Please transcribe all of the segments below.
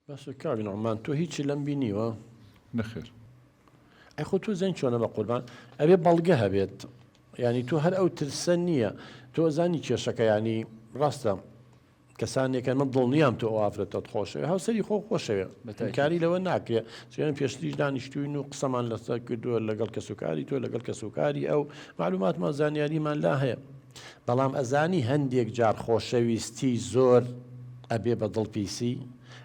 باشە کاک نوعمان تۆ هیچی لەم بینیوە نەخێر ئەخۆ تۆ زەن چۆنە بە قوربان ئەبێ بەڵگە هەبێت ینی تۆ هەر ئەو ترسە نییە تۆ زانی کێشەکە ینی ڕاستە کەسانێکە من دڵنیام تۆ ئافرەتە خۆشەوە هاوسەری خۆ خۆشەوە کاری لەوە ناکرێت چێن پێشتریش دانیشتوین و قسەمان لەسەر کردووە لەگەڵ کەسوکاری تۆ لەگەڵ کەسوکاری ئەو معلوماتمان زانیاریمان لا هەیە بەڵام ئەزانی هەندێک جار خۆشەویستی زۆر ئەبێ بە دڵپیسی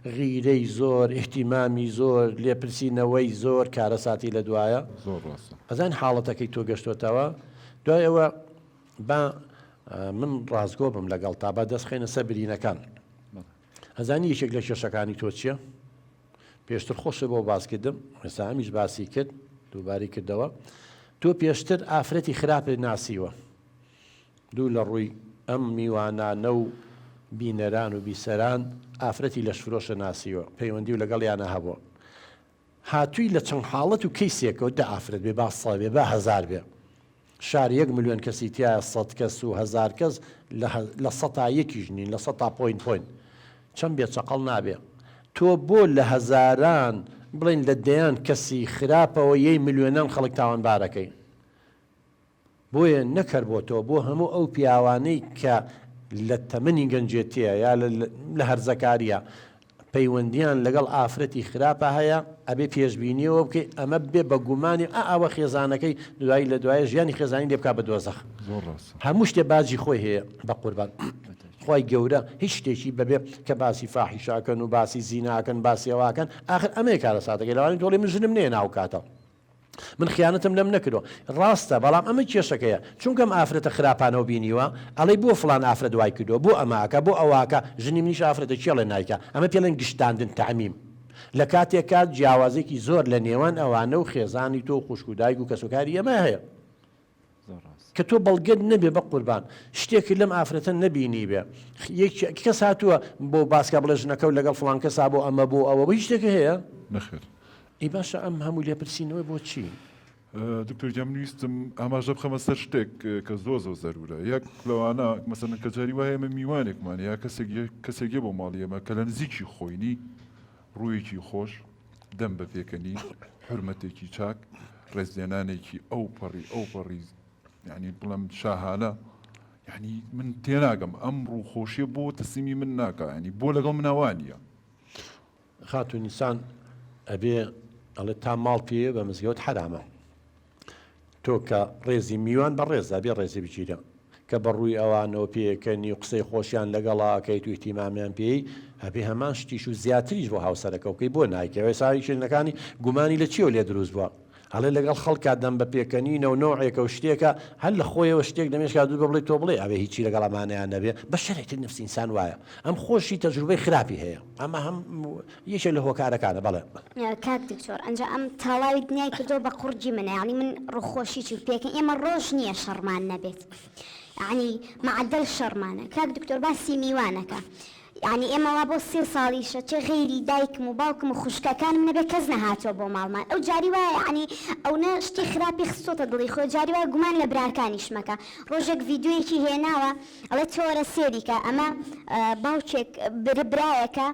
غیرەی زۆر احتیمامی زۆر لێپرسینەوەی زۆر کارە ساتی لە دوایە زۆر ڕاستە ئەزان حاڵەتەکەی تۆ گەشتوتەوە دوایەوە با من ڕازگۆ بم لەگەڵ تا بە دەستخێنە سەر برینەکان ئەزانی یەکێک لە کێشەکانی تۆ چییە؟ پێشتر خۆشە بۆ باسکردم ئێستا ئەمیش باسی کرد دووباری کردەوە تۆ پێشتر ئافرەتی خراپی ناسیوە دوو لە ڕووی ئەم میوانانە و بینەران و بیسەران ئافرەتی لەش فرۆشە ناسیوە پەیوەندی و لەگەڵ یانە هەبووە هاتووی لە چەند حاڵەت و کەیسێکەوە دە ئافرەت بێ با سەڵ بێ با هەزار بێ شار 1 ملیۆن کەسی تایە 100 کەس و هەزار کەس لە 100 نین لە 100 پۆین چەند بێت چەقەڵ نابێ تۆ بۆ لە هەزاران بڵین لە دەیان کەسی خراپەوە 1 ملیۆنان خەڵک تاوانبارەکەی بۆیە نەکەر بۆ تۆ بۆ هەموو ئەو پیاوانەی کە لە تەمەنی گەنجێتیە یا لە هەرزەکاریە پەیوەندیان لەگەڵ ئافرەتی خراپە هەیە ئەبێ پێشببینیەوە بکەی ئەمە بێ بە گومانی ئەوە خێزانەکەی دوایی لە دوایە ژیانی خێزانی لێ بکات بە دۆزەخ هەموو شتێ باجی خۆی هەیە بە قوربان خی گەورە هیچ شتێکی بەبێ کە باسی فاحیشاکەن و باسی زیناکەن باسیەواکەن آخر ئەمەیە کارە ساتەکەی لەوانی تۆڵی من ژنم نێ ناو کاتە من خیانەتم لەم نەکردەوە ڕاستە بەڵام ئەمە کێشەکەیە چونکەم ئافرەتە خراپانەوە بینیوە ئەڵێ بۆ فلان ئافرە دوای کردووە بۆ ئەماکە بۆ ئەواکە ژنی منیش ئافرەتە چێڵێ نایکە ئەمە پێڵێن گشتاندن تعمیم لە کاتێکات جیاوازێکی زۆر لە نێوان ئەوانە و خێزانی تۆ خوشک و دایک و کەسوکاری ئەمە هەیە کە تۆ بەڵگەت نەبێ بە قوربان شتێکی لەم ئافرەتە نەبینی بێ کەس هاتووە بۆ باسکە بڵێ ژنەکە و لەگەڵ فلان کەسا بۆ ئەمە بۆ ئەوە بۆ هیچ شتێکی هەیە نەخێر ئی باشە ئەم هەموو لێپرسینەوەی بۆ چی؟ دکتۆر جام ویستم ئاماژە بخەمە سەر شتێک کە زۆر زەرورە یەک لەوانە مەسەن کە جاری وایە ئێمە میوانێکمان یا کەسێکێ بۆ ماڵی ئێمە کە لە نزیکی خۆینی ڕوویەکی خۆش دەم بە پێکەنی حرمەتێکی چاک ڕێزلێنانێکی ئەو پەڕی ینی بڵم شاهانە یعنی من تێناگەم ئەم ڕووخۆشیە بۆ تەسیمی من ناکە ینی بۆ لەگەڵ مناوانیە خاتونیسان ئەبێ ئەڵێ تا ماڵ پێ بە مزگەوت حرامە تۆ کە ڕێزی میوان بە ڕێزە بێ ڕێزی بچیرە کە بەڕووی ئەوانەوە پێکەنی و قسەی خۆشیان لەگەڵاکەیت و ئیتیمامیان پێی هەبێ هەمان شتیش و زیاتریش بۆ هاوسەرەکەوکەی بۆ نایکەوەی ساری شوێنەکانی گومانی لە چیەوە لێ دروست بووە هەڵێ لەگەڵ خەڵکات دەم بە پێکەنینە و نەوعێکە و شتێکە هەر لە خۆیەوە شتێک دەمێشکات دوو بڵێ تۆ بڵێ ئەوێ هیچی لەگەڵ ئەمانەیان نەبێ بە شەرێتی نفسی ئینسان وایە ئەم خۆشی تەجروبەی خراپی هەیە ئەمە هەم یەکێک لە هۆکارەکانە بەڵێ کاک دکتۆر ئەنجا ئەم تاڵاوی دنیای کردەوە بە قورجی منە یعنی من ڕووخۆشیی پێکەن ئێمە ڕۆژ نییە شەڕمان نەبێت یعنی معدل شەڕمانە کاک دکتۆر باسی میوانەکە یعنی ئێمە وا بۆ 3 ساڵیشە چه غێری دایکم و باوکم و خوشکەکانم نەبێت کەس نەهاتەوە بۆ ماڵمان ئەو جاری وایە یعنی ئەوە شتی خراپی خستۆتە دڵی خۆ جاری وایە گومان لە براکانیش مەکە ڕۆژێک ڤیددیۆیەکی هێناوە ئەڵێ تۆرە سێریکە ئەمە باوکێک برایەکە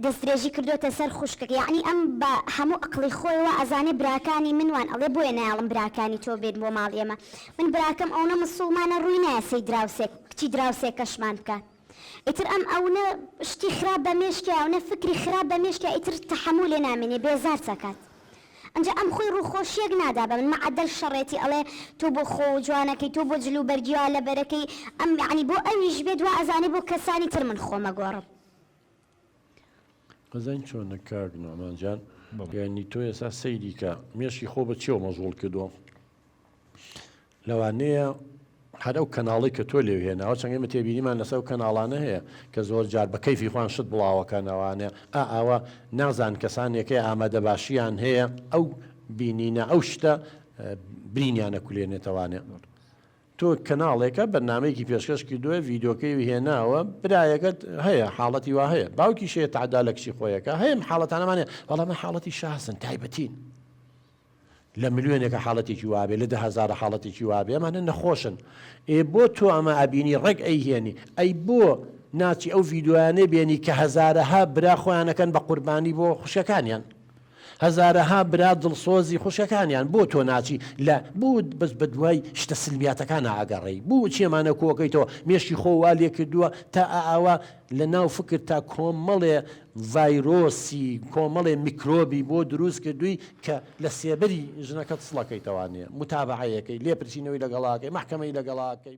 دەستدرێژی کردوتە سەر خوشکەکە یعنی ئەم بە هەموو ئەقڵی خۆیەوە ئەزانێ براکانی منوان ئەڵێ بۆیە نایڵم براکانی تۆ بێت بۆ ماڵ ئێمە من براکەم ئەوە مسڵمانە ڕووی نایە سەی دراوسێک کچی دراوسێکەشمان بکات ئیتر ئەم ئەوە شتی خراپ بە مێشکە ئەوە فکری خراپ بە مێشکە ئیتر تەحمل لێ نامێنێ بێزار چەکات ئەنجا ئەم خۆی ڕووخۆشیەک نادا بە من معدل شەڕێتی ئەڵێ تۆ بۆ خۆ جوانەکەی تۆ بۆ جلو بەرگیوا لە بەرەکەی ئەم یعنی بۆ ئەویش بێت وا ئەزانێ بۆ کەسانی تر من خۆمە گۆڕم قەزەن چۆنە کاک نوعمان جان یعنی تۆ ئێستا سەیری کە مێشی خۆ بە چێوە مەژوڵ کردووە لەوانەیە هەر ئەو کەناڵی کە تۆ لێ هێناوە چەند ئێمە تێبینیمان لەسەر ئەو کەناڵانە هەیە کە زۆر جار بە کەیفی خوان شت بڵاوەکەنەوانێ ئەوە نازان کەسانێکی ئامادە باشییان هەیە ئەو بینینە ئەو شتە برینیانە کولێنێتەوانێ تۆ کەناڵێکە بەرنامەیەکی پێشکەش کردووە ڤیددیۆکەی هێناوە برایەکەت هەیە حاڵەتی وا هەیە باوکی شێ تعدا لە کچی خۆیەکە هەیە حاڵەتانەمانێ بەڵام حاڵەتی شاسن تایبەتین لە ملیۆنێکە حاڵەتێکی وابێ لە 10,000 حاڵەتێکی وابێ ئەمانە نەخۆشن ئێ بۆ تۆ ئەمە ئەبینی ڕێک ئەی هێنی ئەی بۆ ناچی ئەو ڤیددیوانێ بێنی کە هەزارەها برا خۆیانەکەن بە قوربانی بۆ خوشەکانیان هەزارەها برا دڵسۆزی خوشەکانیان بۆ تۆ ناچی لە بوو بەس بە دوای شتە سلمیاتەکان ئاگەڕێی بوو چێمانە کۆکەیتەوە مێشی خۆوا لێ کردووە تا ئاوا لە ناو فکر تا کۆمەڵێ ڤایرۆسی کۆمەڵێ میکرۆبی بۆ دروست کردووی کە لە سێبەری ژنەکەت سڵەکەیتەوانێ متابعەیەکەی لێپرسینەوەی لەگەڵاکەی محکەمەی لەگەڵاکەی